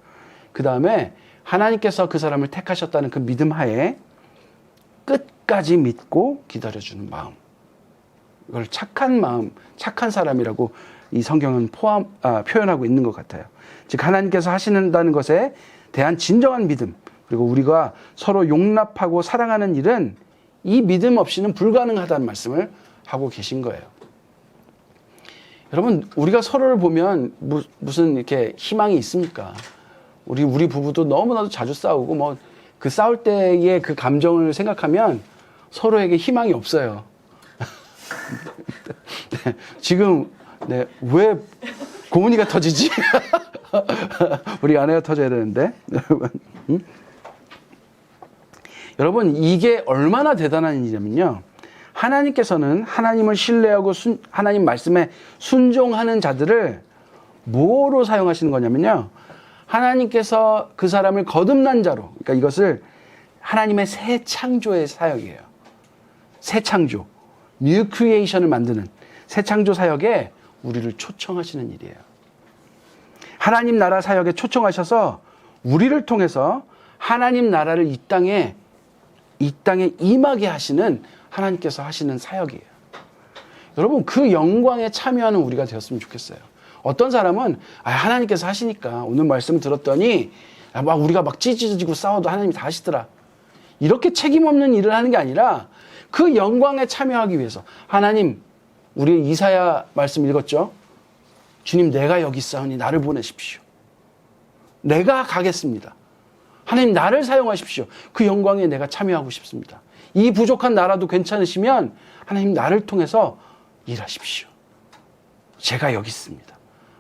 그 다음에 하나님께서 그 사람을 택하셨다는 그 믿음 하에 끝까지 믿고 기다려주는 마음. 이걸 착한 마음, 착한 사람이라고 이 성경은 표현하고 있는 것 같아요. 즉 하나님께서 하시는다는 것에 대한 진정한 믿음, 그리고 우리가 서로 용납하고 사랑하는 일은 이 믿음 없이는 불가능하다는 말씀을 하고 계신 거예요. 여러분, 우리가 서로를 보면 무슨 이렇게 희망이 있습니까? 우리 부부도 너무나도 자주 싸우고 그 싸울 때의 그 감정을 생각하면 서로에게 희망이 없어요. 네, 지금 왜 고은이가 터지지? 우리 아내가 터져야 되는데 여러분. 여러분, 이게 얼마나 대단한 일이냐면요, 하나님께서는 하나님을 신뢰하고 하나님 말씀에 순종하는 자들을 뭐로 사용하시는 거냐면요, 하나님께서 그 사람을 거듭난 자로, 그러니까 이것을 하나님의 새 창조의 사역이에요. 새 창조, 뉴 크리에이션을 만드는 새 창조 사역에 우리를 초청하시는 일이에요. 하나님 나라 사역에 초청하셔서 우리를 통해서 하나님 나라를 이 땅에 임하게 하시는 하나님께서 하시는 사역이에요. 여러분, 그 영광에 참여하는 우리가 되었으면 좋겠어요. 어떤 사람은 하나님께서 하시니까 오늘 말씀 들었더니 우리가 막 찢어지고 싸워도 하나님이 다 하시더라. 이렇게 책임 없는 일을 하는 게 아니라 그 영광에 참여하기 위해서 하나님, 우리 이사야 말씀 읽었죠? 주님, 내가 여기 있사오니 나를 보내십시오. 내가 가겠습니다. 하나님, 나를 사용하십시오. 그 영광에 내가 참여하고 싶습니다. 이 부족한 나라도 괜찮으시면 하나님, 나를 통해서 일하십시오. 제가 여기 있습니다.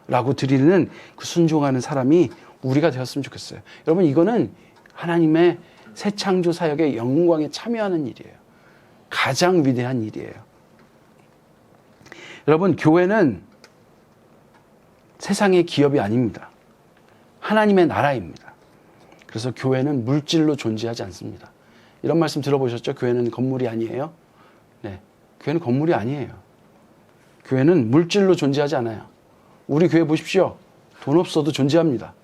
라고 드리는 그 순종하는 사람이 우리가 되었으면 좋겠어요. 여러분, 이거는 하나님의 새 창조 사역의 영광에 참여하는 일이에요. 가장 위대한 일이에요. 여러분, 교회는 세상의 기업이 아닙니다. 하나님의 나라입니다. 그래서 교회는 물질로 존재하지 않습니다. 이런 말씀 들어보셨죠? 교회는 건물이 아니에요? 네, 교회는 건물이 아니에요. 교회는 물질로 존재하지 않아요. 우리 교회 보십시오. 돈 없어도 존재합니다.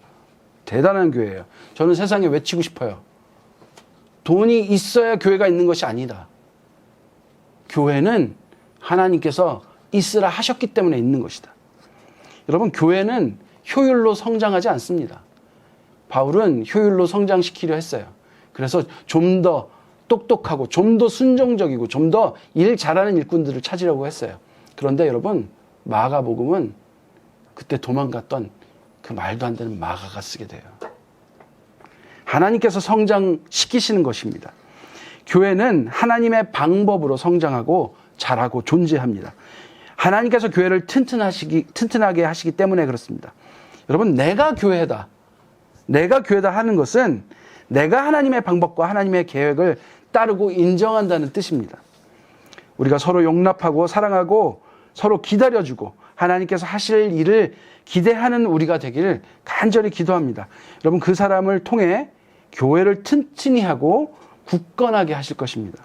대단한 교회예요. 저는 세상에 외치고 싶어요. 돈이 있어야 교회가 있는 것이 아니다. 교회는 하나님께서 있으라 하셨기 때문에 있는 것이다. 여러분, 교회는 효율로 성장하지 않습니다. 바울은 효율로 성장시키려 했어요. 그래서 좀 더 똑똑하고 좀 더 순종적이고 좀 더 일 잘하는 일꾼들을 찾으려고 했어요. 그런데 여러분, 마가복음은 그때 도망갔던 그 말도 안 되는 마가가 쓰게 돼요. 하나님께서 성장시키시는 것입니다. 교회는 하나님의 방법으로 성장하고 자라고 존재합니다. 하나님께서 교회를 튼튼하게 하시기 때문에 그렇습니다. 여러분, 내가 교회다 하는 것은 내가 하나님의 방법과 하나님의 계획을 따르고 인정한다는 뜻입니다. 우리가 서로 용납하고 사랑하고 서로 기다려주고 하나님께서 하실 일을 기대하는 우리가 되기를 간절히 기도합니다. 여러분, 그 사람을 통해 교회를 튼튼히 하고 굳건하게 하실 것입니다.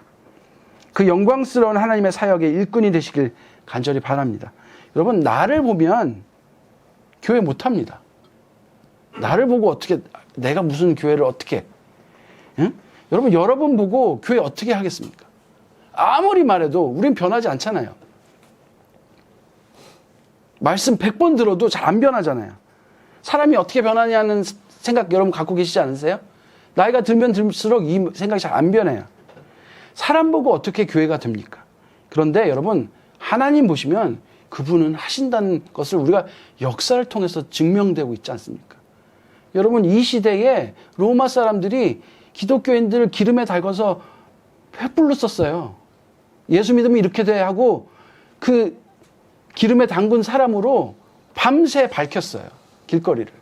그 영광스러운 하나님의 사역의 일꾼이 되시길 간절히 바랍니다. 여러분, 나를 보면 교회 못합니다. 나를 보고 어떻게, 내가 무슨 교회를 어떻게, 응? 여러분 보고 교회 어떻게 하겠습니까? 아무리 말해도 우린 변하지 않잖아요. 말씀 100번 들어도 잘 안 변하잖아요. 사람이 어떻게 변하냐는 생각 여러분 갖고 계시지 않으세요? 나이가 들면 들수록 이 생각이 잘 안 변해요. 사람 보고 어떻게 교회가 됩니까? 그런데 여러분, 하나님 보시면 그분은 하신다는 것을 우리가 역사를 통해서 증명되고 있지 않습니까? 여러분, 이 시대에 로마 사람들이 기독교인들을 기름에 달궈서 횃불로 썼어요. 예수 믿으면 이렇게 돼 하고 그 기름에 담근 사람으로 밤새 밝혔어요. 길거리를.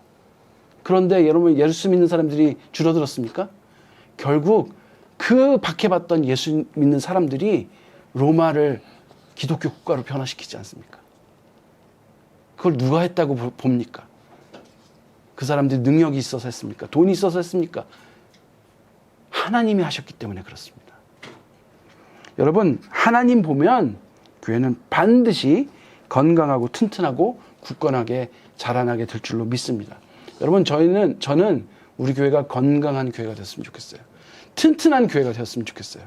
그런데 여러분, 예수 믿는 사람들이 줄어들었습니까? 결국 그 박해받던 예수 믿는 사람들이 로마를 기독교 국가로 변화시키지 않습니까? 그걸 누가 했다고 봅니까? 그 사람들이 능력이 있어서 했습니까? 돈이 있어서 했습니까? 하나님이 하셨기 때문에 그렇습니다. 여러분, 하나님 보면 교회는 반드시 건강하고 튼튼하고 굳건하게 자라나게 될 줄로 믿습니다. 여러분, 저는 우리 교회가 건강한 교회가 됐으면 좋겠어요. 튼튼한 교회가 되었으면 좋겠어요.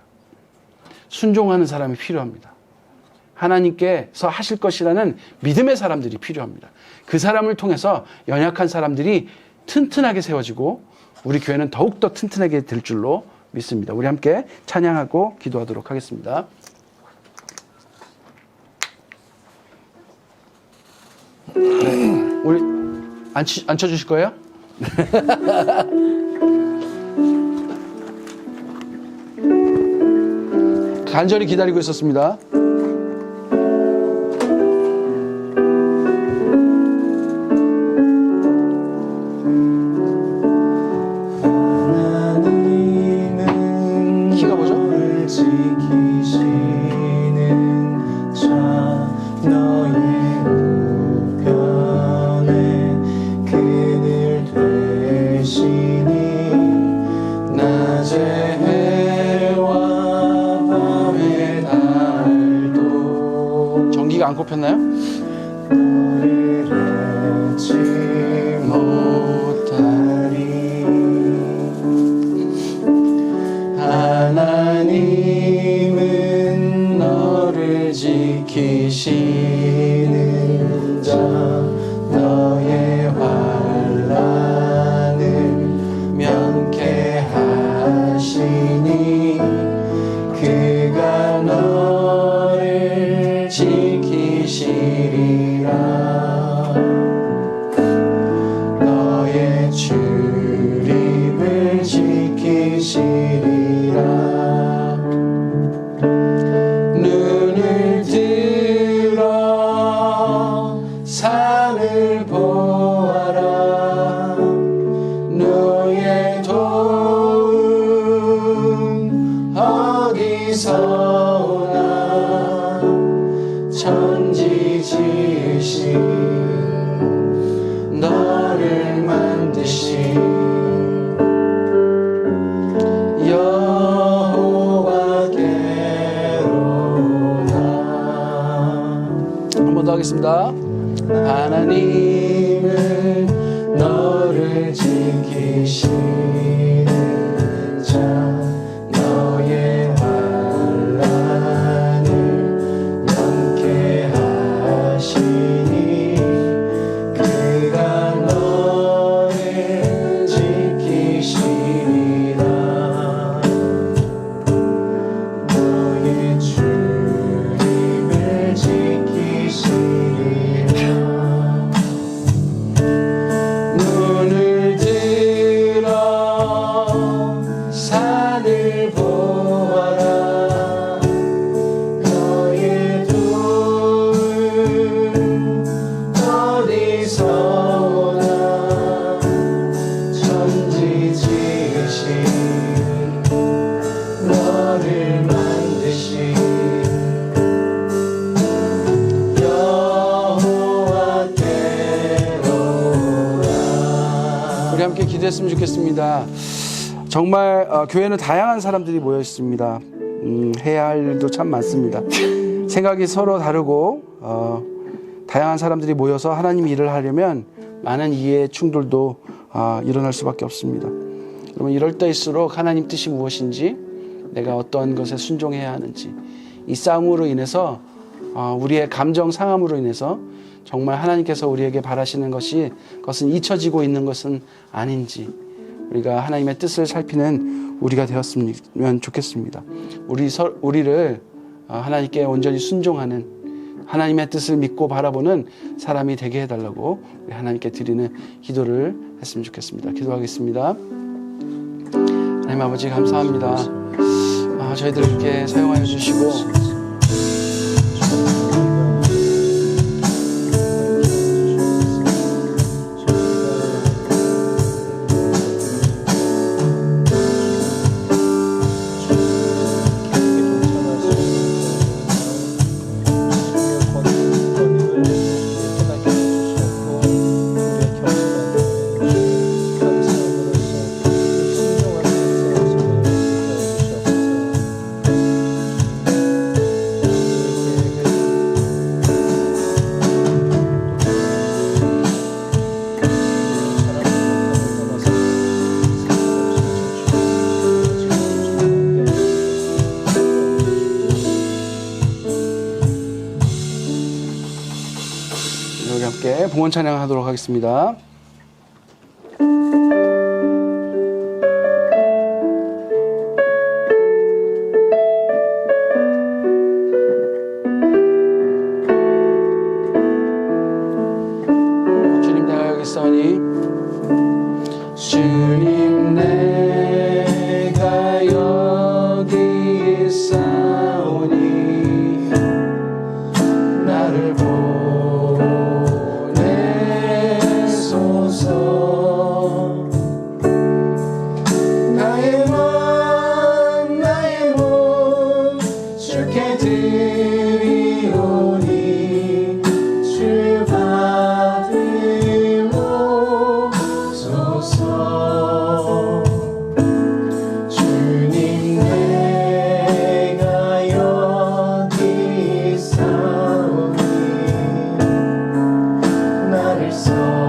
순종하는 사람이 필요합니다. 하나님께서 하실 것이라는 믿음의 사람들이 필요합니다. 그 사람을 통해서 연약한 사람들이 튼튼하게 세워지고 우리 교회는 더욱더 튼튼하게 될 줄로 믿습니다. 우리 함께 찬양하고 기도하도록 하겠습니다. 우리 앉혀주실 거예요? 간절히 기다리고 있었습니다. 키가 뭐죠? 전기가 안 꼽혔나요? 하나님은 너를 지키시는 자, 너의 환난을 면케하시니 그가 너를 지키시리라. 너의 출입을 지키시리라. 눈을 들어 산을 보아라. 너의 도움 어디서 오나. 천지 지으신 너를 만드신 여호와께로다. 한 번 더 하겠습니다. 하나님은 너를 지키시는 자, 너의 환난을 면케하시니 그가 너를 지키시리라. 너의 출입을 지키시리라. 눈을 들어 기도했으면 좋겠습니다. 정말 교회는 다양한 사람들이 모여 있습니다. 해야 할 일도 참 많습니다. 생각이 서로 다르고 다양한 사람들이 모여서 하나님 일을 하려면 많은 이해 충돌도 일어날 수밖에 없습니다. 그러면 이럴 때일수록 하나님 뜻이 무엇인지, 내가 어떤 것에 순종해야 하는지, 이 싸움으로 인해서 우리의 감정 상함으로 인해서 정말 하나님께서 우리에게 바라시는 것은 잊혀지고 있는 것은 아닌지, 우리가 하나님의 뜻을 살피는 우리가 되었으면 좋겠습니다. 우리를 하나님께 온전히 순종하는, 하나님의 뜻을 믿고 바라보는 사람이 되게 해달라고 우리 하나님께 드리는 기도를 했으면 좋겠습니다. 기도하겠습니다. 하나님 아버지 감사합니다. 저희들 이렇게 사용하여 주시고 우리 함께 봉헌 찬양하도록 하겠습니다. 주님 내가 여기 있사오니 주님 내가 여기 있사오니 나를 나의 몸 주께 드리오니 주 받으옵소서. 주님 내가 여기 있사오니 나를 써주소서.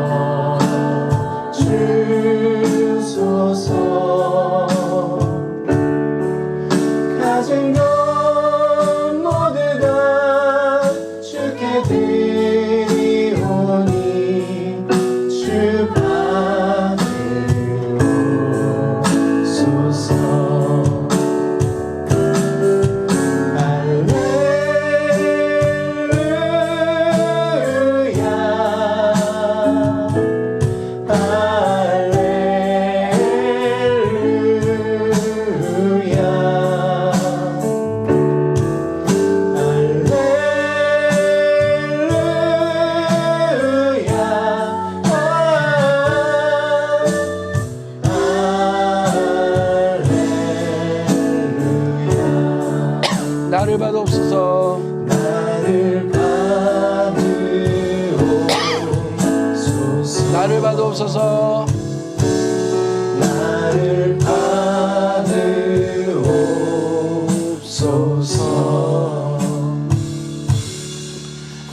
가진 것 모두 다 주께 드리오니 주 받으옵소서. 할렐루야 나를 받옵소서. 나를 받으옵소서. 나를 받옵소서. 나를 받으옵소서.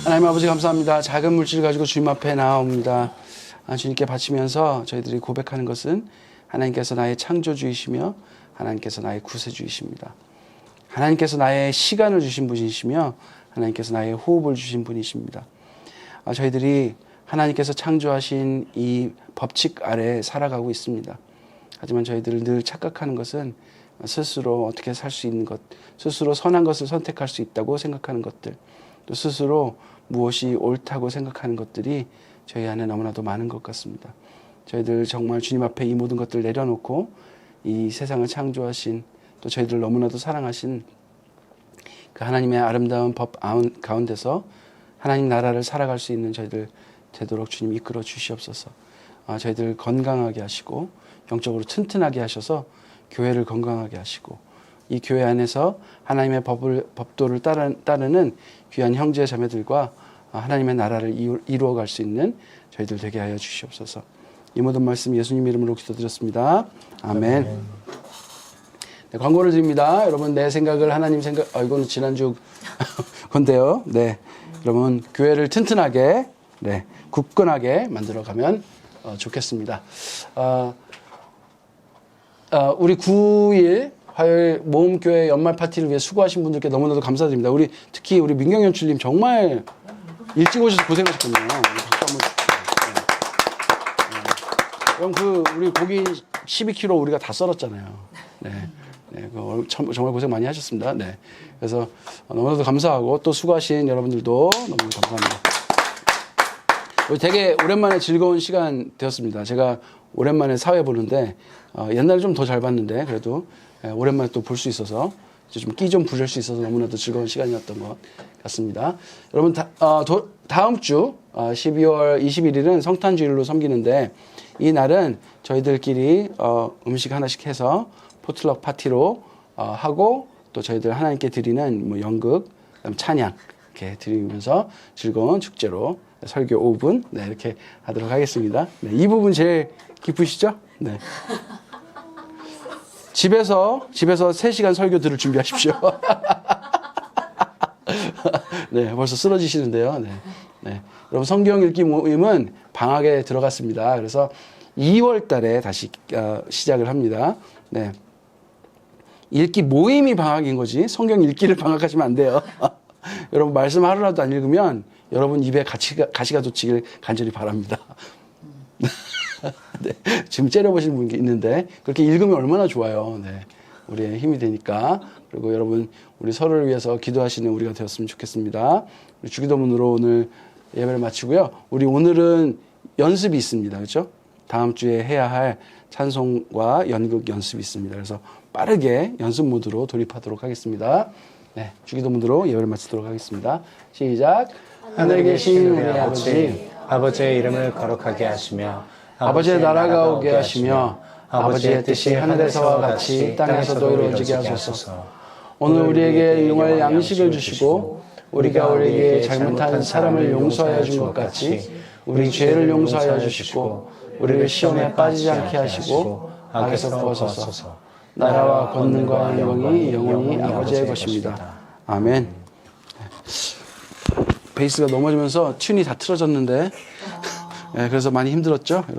하나님 아버지 감사합니다. 작은 물질 가지고 주님 앞에 나옵니다. 주님께 바치면서 저희들이 고백하는 것은 하나님께서 나의 창조주이시며 하나님께서 나의 구세주이십니다. 하나님께서 나의 시간을 주신 분이시며 하나님께서 나의 호흡을 주신 분이십니다. 저희들이 하나님께서 창조하신 이 법칙 아래에 살아가고 있습니다. 하지만 저희들을 늘 착각하는 것은 스스로 어떻게 살 수 있는 것, 스스로 선한 것을 선택할 수 있다고 생각하는 것들, 또 스스로 무엇이 옳다고 생각하는 것들이 저희 안에 너무나도 많은 것 같습니다. 저희들 정말 주님 앞에 이 모든 것들을 내려놓고 이 세상을 창조하신, 또 저희들을 너무나도 사랑하신 그 하나님의 아름다운 법 가운데서 하나님 나라를 살아갈 수 있는 저희들 되도록 주님 이끌어 주시옵소서. 저희들 건강하게 하시고 영적으로 튼튼하게 하셔서 교회를 건강하게 하시고 이 교회 안에서 하나님의 법도를 따르는 귀한 형제 자매들과 하나님의 나라를 이루어갈 수 있는 저희들 되게 하여 주시옵소서. 이 모든 말씀 예수님 이름으로 기도드렸습니다. 아멘. 네, 광고를 드립니다. 여러분 내 생각을 하나님 생각, 이거는 지난주 건데요. 네, 여러분 교회를 튼튼하게, 네, 굳건하게 만들어가면 좋겠습니다. 우리 9일 화요일 모험교회 연말 파티를 위해 수고하신 분들께 너무나도 감사드립니다. 특히 우리 민경 연출님 정말 일찍 오셔서 고생하셨거든요. 그럼 우리 고기 12kg 우리가 다 썰었잖아요. 네. 네, 정말 고생 많이 하셨습니다. 네. 그래서 너무나도 감사하고 또 수고하신 여러분들도 너무 감사합니다. 우리 되게 오랜만에 즐거운 시간 되었습니다. 제가 오랜만에 사회 보는데 옛날에 좀 더 잘 봤는데 그래도 오랜만에 또 볼 수 있어서 좀 끼 좀 부릴 수 있어서 너무나도 즐거운 시간이었던 것 같습니다. 여러분 다음 주 12월 21일은 성탄주일로 섬기는데 이 날은 저희들끼리 음식 하나씩 해서 포틀럭 파티로 하고 또 저희들 하나님께 드리는 뭐 연극, 찬양 이렇게 드리면서 즐거운 축제로 설교 5분 네, 이렇게 하도록 하겠습니다. 네, 이 부분 제일 기쁘시죠? 네. 집에서 3시간 설교 들을 준비하십시오. 네, 벌써 쓰러지시는데요. 네. 네. 여러분 성경 읽기 모임은 방학에 들어갔습니다. 그래서 2월 달에 다시 시작을 합니다. 네. 읽기 모임이 방학인 거지 성경 읽기를 방학하시면 안 돼요. 여러분 말씀 하루라도 안 읽으면 여러분 입에 가시가 돋치길 간절히 바랍니다. 네, 지금 째려보시는 분이 있는데 그렇게 읽으면 얼마나 좋아요. 네, 우리의 힘이 되니까. 그리고 여러분 우리 서로를 위해서 기도하시는 우리가 되었으면 좋겠습니다. 우리 주기도문으로 오늘 예배를 마치고요. 우리 오늘은 연습이 있습니다. 그렇죠? 다음 주에 해야 할 찬송과 연극 연습이 있습니다. 그래서 빠르게 연습 모드로 돌입하도록 하겠습니다. 네, 주기도문으로 예배를 마치도록 하겠습니다. 시작. 하늘에 계신 우리 아버지, 아버지의 이름을 거룩하게 하시며 아버지의 나라가 오게 하시며 아버지의 뜻이 하늘에서와 같이 땅에서도 이루어지게 하소서. 오늘 우리에게 일용할 양식을 주시고 우리가 우리에게 잘못한 사람을 용서하여 준 것 같이 우리 죄를 용서하여 주시고 우리를 시험에 빠지지 않게 하시고 악에서 구하소서. 나라와 권능과 영광이 영원히 아버지의 것입니다. 아멘. 베이스가 넘어지면서 튠이 다 틀어졌는데 네, 그래서 많이 힘들었죠?